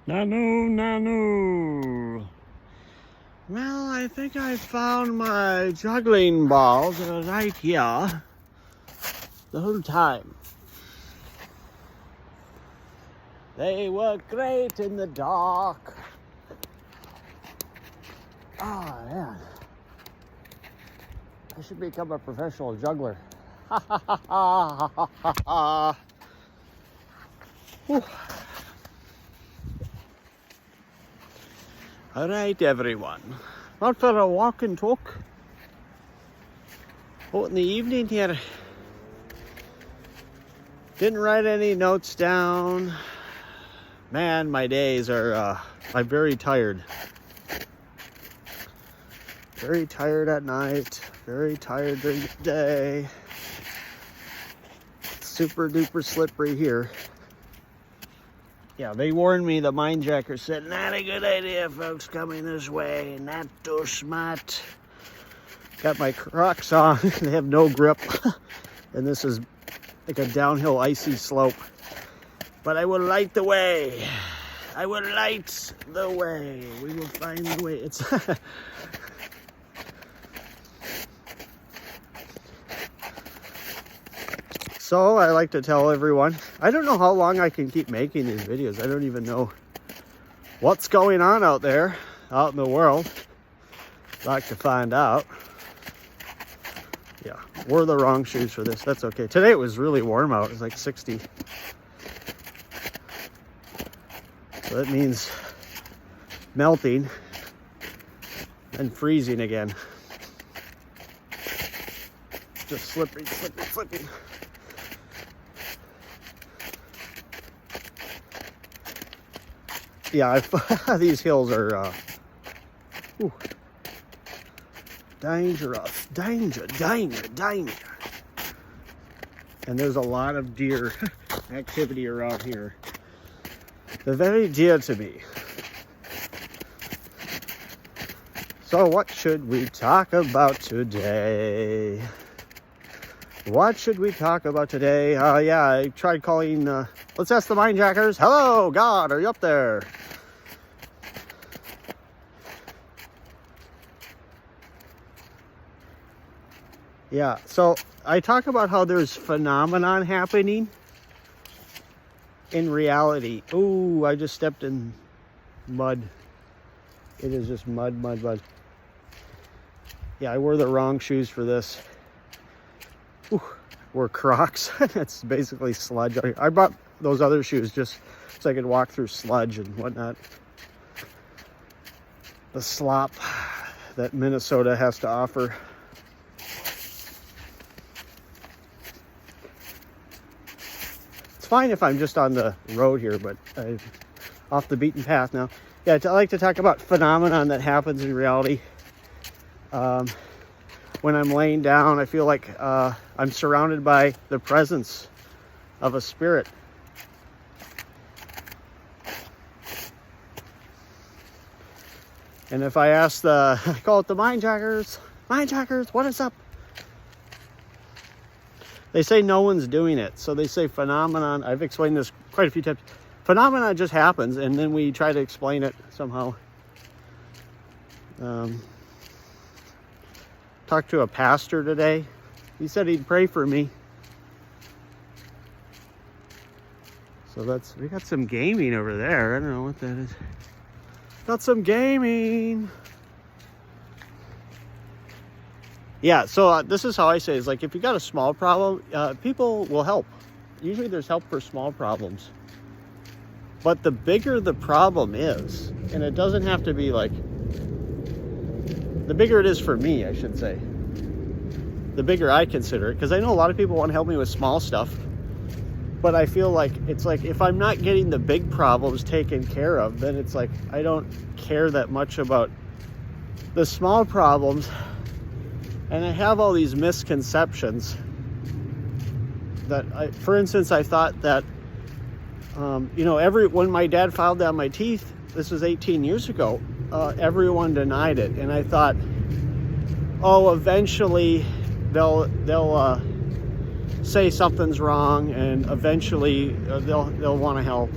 Nanu, nanu. Well, I think I found my juggling balls that are right here the whole time. They were great in the dark. Oh, man. I should become a professional juggler. Ha ha ha ha ha ha ha. All right, everyone. Out for a walk and talk. Out in the evening here. Didn't write any notes down. Man, my days are, I'm very tired. Very tired at night. Very tired during the day. Super duper slippery here. Yeah, they warned me, the minejacker said, not a good idea, folks, coming this way. Not too smart. Got my Crocs on. They have no grip. And this is like a downhill icy slope. But I will light the way. I will light the way. We will find the way. It's... So I like to tell everyone, I don't know how long I can keep making these videos. I don't even know what's going on out there, out in the world. I'd like to find out. Yeah, wore the wrong shoes for this. That's okay. Today it was really warm out. It was like 60. So that means melting and freezing again. Just slipping, slipping, slipping. Yeah, these hills are dangerous. Danger. And there's a lot of deer activity around here. They're very dear to me. So what should we talk about today? What should we talk about today? Yeah, I tried calling, let's ask the minejackers. Hello, God, are you up there? Yeah, so I talk about how there's phenomenon happening in reality. Ooh, I just stepped in mud. It is just mud, mud, mud. Yeah, I wore the wrong shoes for this. Ooh, wore Crocs. It's basically sludge. I bought those other shoes just so I could walk through sludge and whatnot. The slop that Minnesota has to offer. It's fine if I'm just on the road here, but I'm off the beaten path now. Yeah, I like to talk about phenomenon that happens in reality. When I'm laying down, I feel like I'm surrounded by the presence of a spirit. And if I ask I call it the minejackers, what is up? They say no one's doing it. So they say phenomenon. I've explained this quite a few times. Phenomenon just happens, and then we try to explain it somehow. Talked to a pastor today. He said he'd pray for me. So we got some gaming over there. I don't know what that is. Got some gaming. Yeah, so this is how I say it, is like if you got a small problem, people will help. Usually there's help for small problems. But the bigger the problem is, and it doesn't have to be like, the bigger it is for me, I should say. The bigger I consider it, because I know a lot of people want to help me with small stuff. But I feel like it's like if I'm not getting the big problems taken care of, then it's like I don't care that much about the small problems. And I have all these misconceptions that, for instance, I thought that, when my dad filed down my teeth, this was 18 years ago, everyone denied it. And I thought, oh, eventually they'll say something's wrong, and eventually they'll want to help.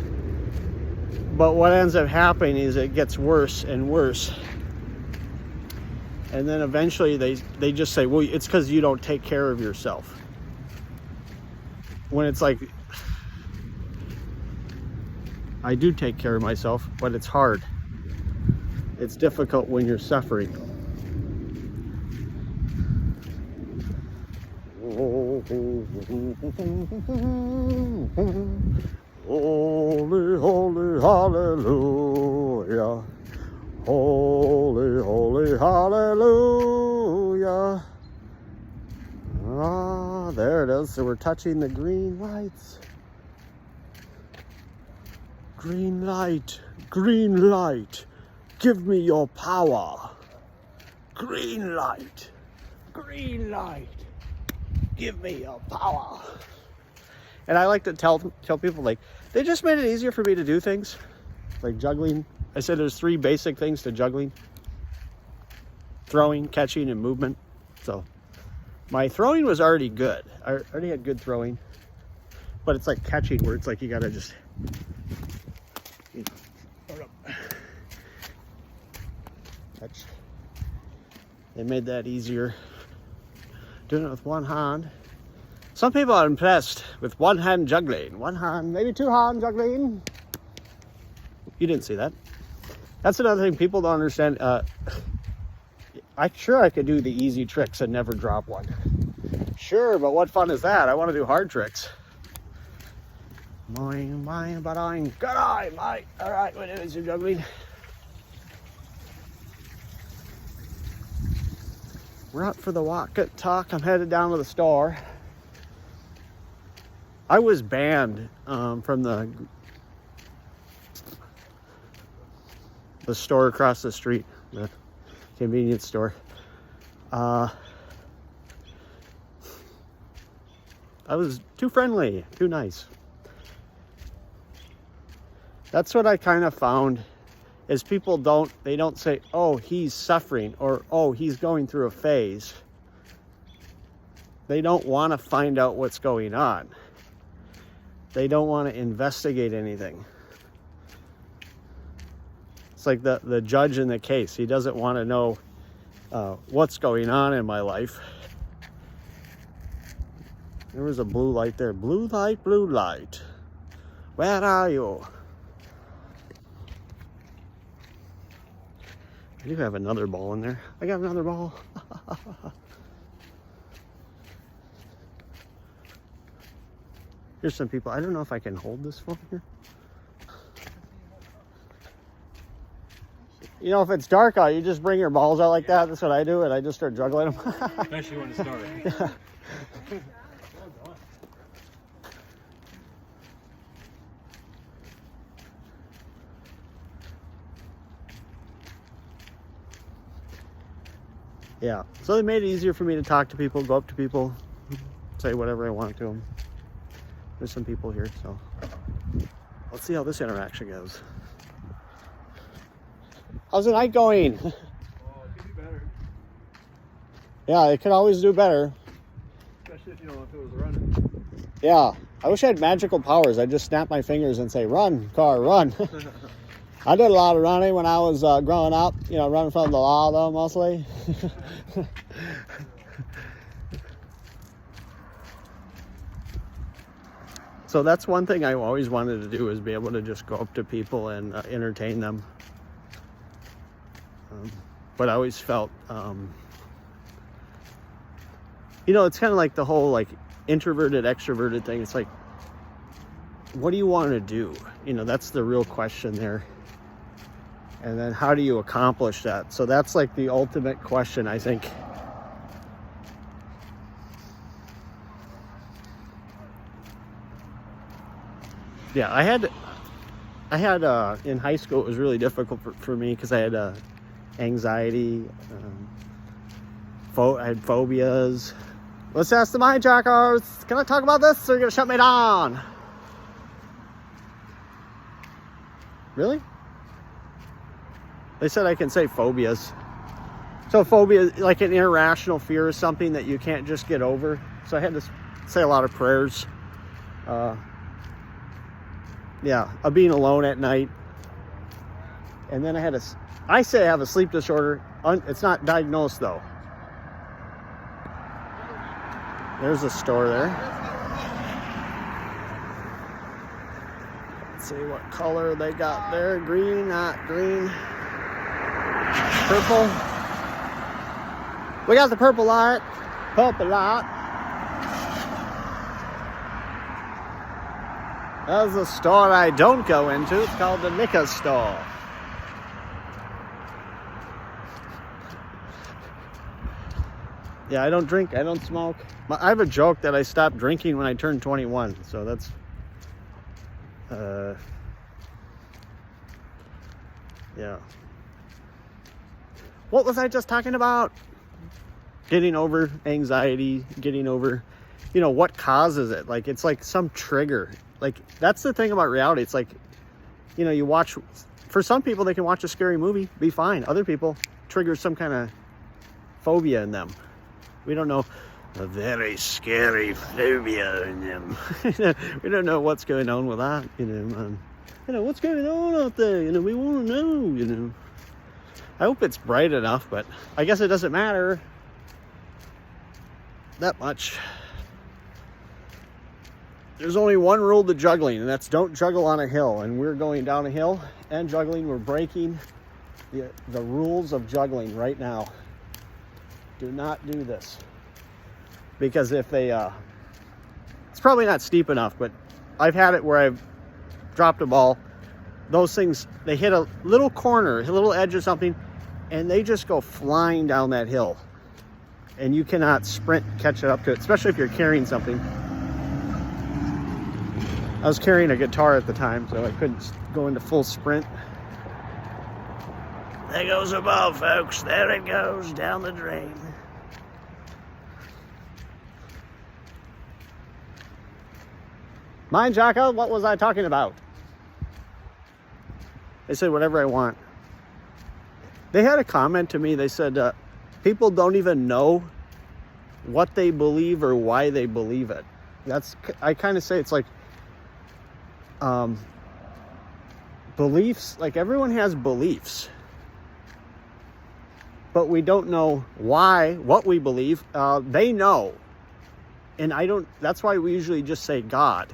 But what ends up happening is it gets worse and worse. And then eventually they just say, well, it's because you don't take care of yourself. When it's like, I do take care of myself, but it's hard. It's difficult when you're suffering. Holy, holy, hallelujah. Holy, holy, hallelujah. Ah, there it is. So we're touching the green lights. Green light, green light. Give me your power. Green light, give me your power. And I like to tell people, like, they just made it easier for me to do things like juggling. I said there's 3 basic things to juggling: throwing, catching, and movement. So my throwing was already good. I already had good throwing, but it's like catching, where it's like you gotta just, you know, catch. They made that easier. Doing it with one hand. Some people are impressed with one hand juggling. One hand, maybe 2 hand juggling. You didn't see that. That's another thing people don't understand. I'm sure I could do the easy tricks and never drop one. Sure, but what fun is that? I want to do hard tricks. Mine, but I'm good eye, mate. All right, we're doing some juggling. We're out for the walk and talk. I'm headed down to the store. I was banned from the store across the street, the convenience store. I was too friendly, too nice. That's what I kind of found, is people don't say, oh, he's suffering, or oh, he's going through a phase. They don't want to find out what's going on. They don't want to investigate anything. It's like the judge in the case. He doesn't want to know what's going on in my life. There was a blue light there. Blue light, blue light. Where are you? I do have another ball in there. I got another ball. Here's some people. I don't know if I can hold this phone here. You know, if it's dark out, you just bring your balls out like that. That's what I do, and I just start juggling them. Especially when it's dark. Yeah. Yeah, so they made it easier for me to talk to people, go up to people, say whatever I want to them. There's some people here, so let's see how this interaction goes. How's the night going? Oh, it could be better. Yeah, it could always do better. Especially if, you know, if it was running. Yeah, I wish I had magical powers. I'd just snap my fingers and say, run, car, run. I did a lot of running when I was growing up, you know, running from the law, though, mostly. So that's one thing I always wanted to do, is be able to just go up to people and entertain them. But I always felt, you know, it's kind of like the whole, like, introverted, extroverted thing. It's like, what do you want to do? You know, that's the real question there. And then how do you accomplish that? So that's like the ultimate question, I think. Yeah, I had in high school, it was really difficult for me because I had anxiety, I had phobias. Let's ask the hijackers. Can I talk about this, or are you gonna shut me down? Really? They said I can say phobias. So phobia is like an irrational fear of something that you can't just get over. So I had to say a lot of prayers. Yeah, of being alone at night. And then I say I have a sleep disorder. It's not diagnosed though. There's a store there. Let's see what color they got there. Green, not green. Purple. We got the purple light. Purple light. That's a store I don't go into. It's called the liquor store. Yeah, I don't drink. I don't smoke. I have a joke that I stopped drinking when I turned 21. So that's... yeah. What was I just talking about? Getting over anxiety, getting over, you know, what causes it. Like, it's like some trigger. Like, that's the thing about reality. It's like, you know, you watch, for some people, they can watch a scary movie, be fine. Other people, triggers some kind of phobia in them. We don't know, a very scary phobia in them. We don't know what's going on with that, you know, what's going on out there, you know, we want to know, you know. I hope it's bright enough, but I guess it doesn't matter that much. There's only one rule to juggling, and that's don't juggle on a hill. And we're going down a hill and juggling. We're breaking the rules of juggling right now. Do not do this. Because if they, it's probably not steep enough, but I've had it where I've dropped a ball. Those things, they hit a little corner, a little edge or something, and they just go flying down that hill. And you cannot sprint, catch it up to it, especially if you're carrying something. I was carrying a guitar at the time, so I couldn't go into full sprint. There goes a ball, folks. There it goes, down the drain. Mind, Jocko, what was I talking about? They said whatever I want. They had a comment to me. They said people don't even know what they believe or why they believe it. I kind of say it's like beliefs. Like, everyone has beliefs, but we don't know why, what we believe. They know, and I don't. That's why we usually just say God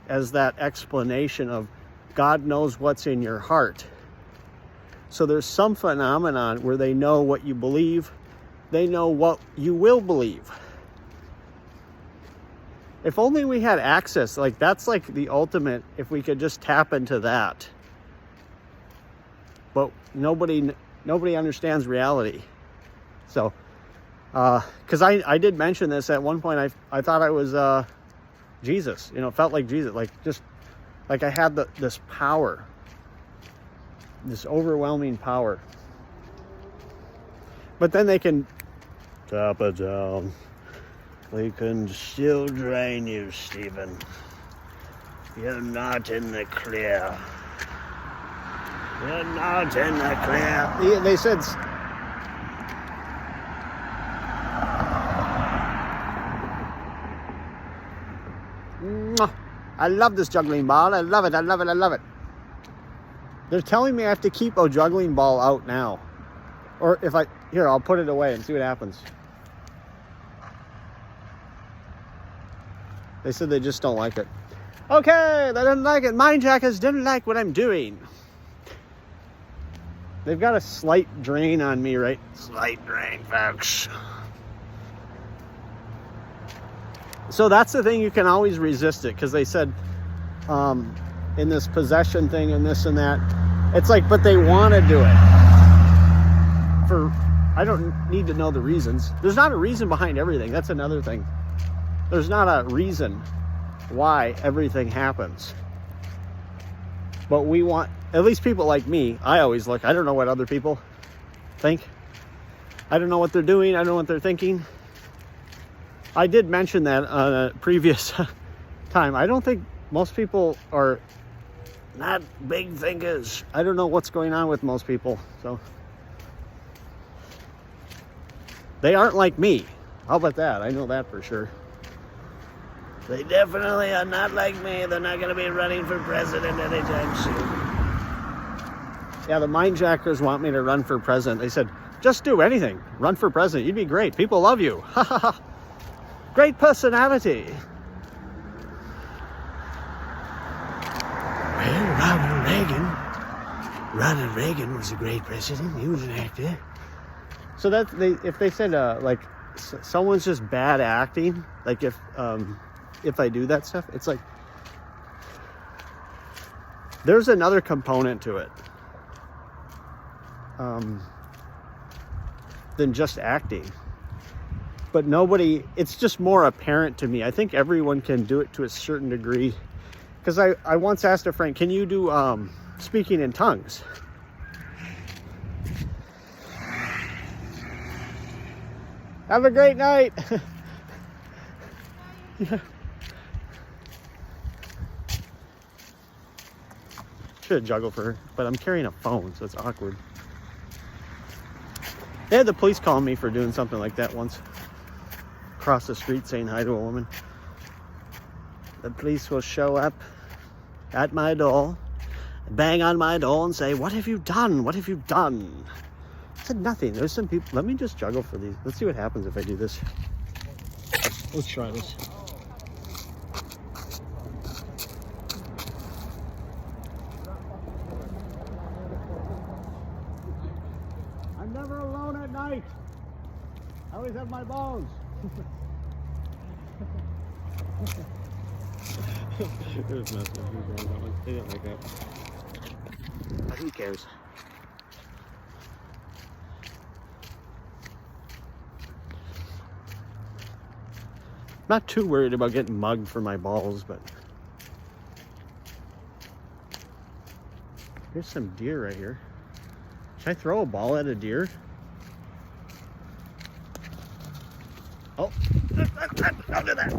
as that explanation of God knows what's in your heart. So there's some phenomenon where they know what you believe. They know what you will believe. If only we had access, like, that's like the ultimate, if we could just tap into that. But nobody understands reality. So, because I did mention this at one point. I thought I was Jesus, you know, felt like Jesus, like, just like I had this power, this overwhelming power. But then they can tap it down. They can still drain you, Stephen. You're not in the clear. You're not in the clear. They said... I love this juggling ball. I love it. I love it. I love it. They're telling me I have to keep a juggling ball out now. Or if here, I'll put it away and see what happens. They said they just don't like it. Okay, they didn't like it. Mind jackers didn't like what I'm doing. They've got a slight drain on me, right? Slight drain, folks. So that's the thing, you can always resist it, because they said in this possession thing and this and that, it's like, but they want to do it. I don't need to know the reasons. There's not a reason behind everything. That's another thing. There's not a reason why everything happens. But we want, at least people like me, I always look, I don't know what other people think. I don't know what they're doing. I don't know what they're thinking. I did mention that on a previous time. I don't think most people are not big thinkers. I don't know what's going on with most people. So they aren't like me. How about that? I know that for sure. They definitely are not like me. They're not going to be running for president anytime soon. Yeah, the mind jackers want me to run for president. They said, just do anything. Run for president. You'd be great. People love you. Great personality. Well, Ronald Reagan was a great president. He was an actor. So that's if they said like someone's just bad acting, like if I do that stuff, it's like there's another component to it than just acting. But nobody, it's just more apparent to me. I think everyone can do it to a certain degree. Because I once asked a friend, can you do speaking in tongues? Have a great night. Yeah. Should juggle for her, but I'm carrying a phone, so it's awkward. They had the police call me for doing something like that once. Across the street saying hi to a woman. The police will show up at my door, bang on my door and say, what have you done? What have you done? I said nothing. There's some people. Let me just juggle for these. Let's see what happens if I do this. Let's try this. I'm never alone at night. I always have my bones. It was messing with that one. They didn't like that. But who cares? Not too worried about getting mugged for my balls, but there's some deer right here. Should I throw a ball at a deer? Oh, don't do that.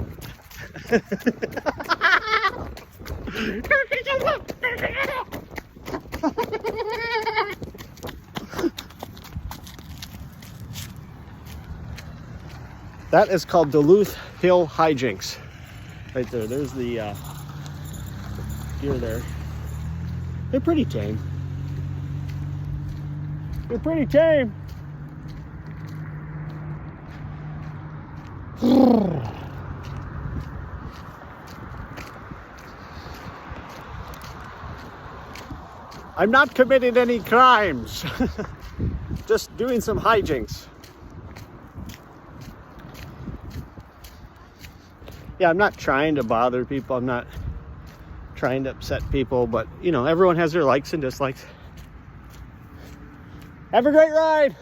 That is called Duluth Hill hijinks. Right there. There's the deer there. They're pretty tame. They're pretty tame. I'm not committing any crimes. Just doing some hijinks. Yeah, I'm not trying to bother people. I'm not trying to upset people, but you know, everyone has their likes and dislikes. Have a great ride.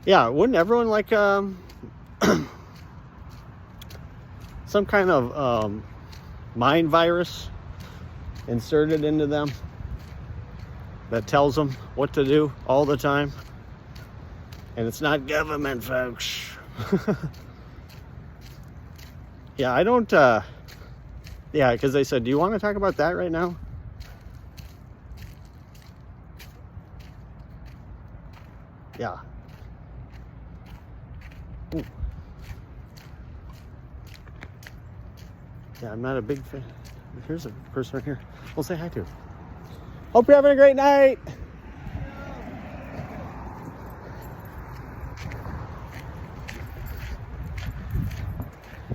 Yeah, wouldn't everyone like some kind of mind virus inserted into them that tells them what to do all the time? And it's not government, folks. Yeah, I don't, yeah, because they said, do you want to talk about that right now? Yeah. Ooh. Yeah, I'm not a big fan. Here's a person right here. We'll say hi to. Hope you're having a great night.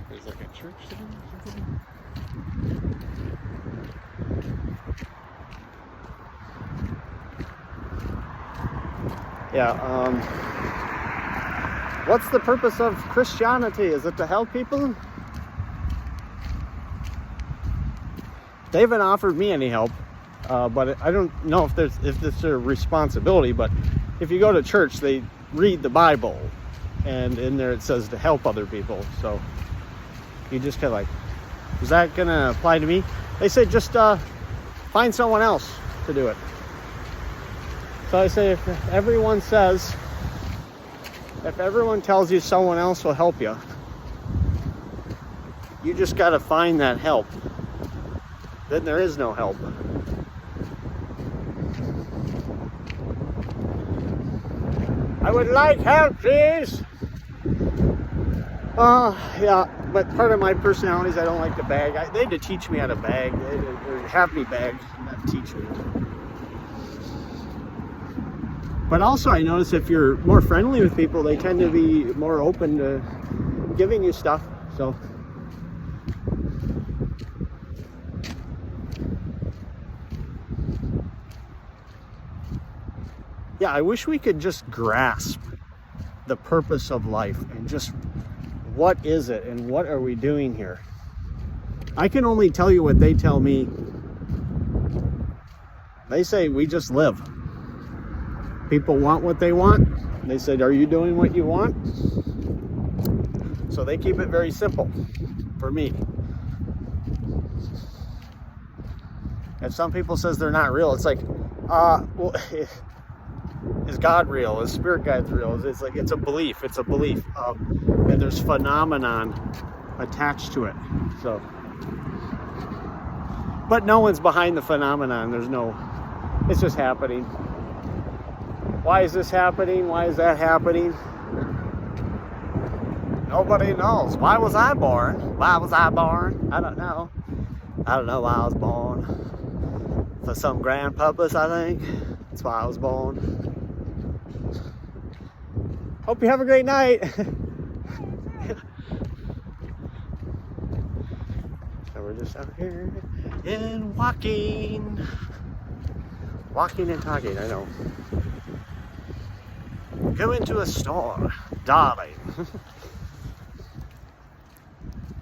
There's like a church there or something. Yeah, what's the purpose of Christianity? Is it to help people? They haven't offered me any help, but I don't know if it's their responsibility. But if you go to church, they read the Bible, and in there it says to help other people. So you just kind of like, is that gonna apply to me? They say just find someone else to do it. So I say if everyone tells you someone else will help you, you just got to find that help. Then there is no help. I would like help, please. Yeah. but part of my personality is I don't like to bag. They had to teach me how to bag. They had to have me bag, not teach me. But also I notice if you're more friendly with people, they tend to be more open to giving you stuff. So yeah, I wish we could just grasp the purpose of life and just what is it and what are we doing here. I can only tell you what they tell me. They say we just live. People want what they want. They said, are you doing what you want? So they keep it very simple for me. If some people says they're not real, it's like, well, is God real? Is spirit guides real? It's like, it's a belief. It's a belief. And there's phenomenon attached to it. So, but no one's behind the phenomenon. There's no, it's just happening. Why is this happening? Why is that happening? Nobody knows. Why was I born? Why was I born? I don't know. I don't know why I was born. For some grand purpose, I think. That's why I was born. Hope you have a great night. So we're just out here and walking. Walking and talking, I know. Go into a store, darling.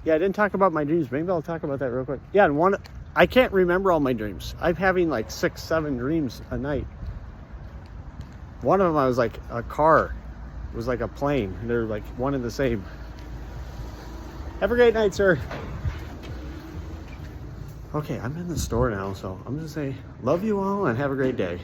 Yeah, I didn't talk about my dreams. Maybe I'll talk about that real quick. Yeah, and I can't remember all my dreams. I'm having like 6, 7 dreams a night. One of them, I was like a car. It was like a plane. They're like one and the same. Have a great night, sir. Okay, I'm in the store now, so I'm gonna say love you all and have a great day.